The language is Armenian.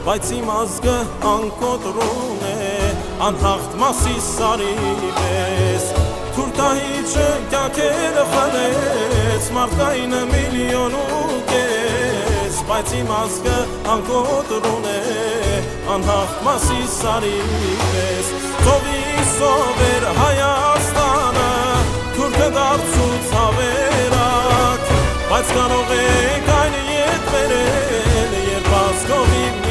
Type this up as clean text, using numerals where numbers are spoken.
բայց իմ ազգը անկոտրուն է, անհաղթ մասի սարի պես, թուրտահիջը կյանքերը խլեց, մարդկայինը միլիոն ու կես, բայց իմ ազգը անկոտրուն է, անհաղթ մասի սարի պես, ծովի սովեր Հայաստանը, թուրքը դարձուց հավերակ, բայց կարող եք այն ետ վերել, երբ ազգովի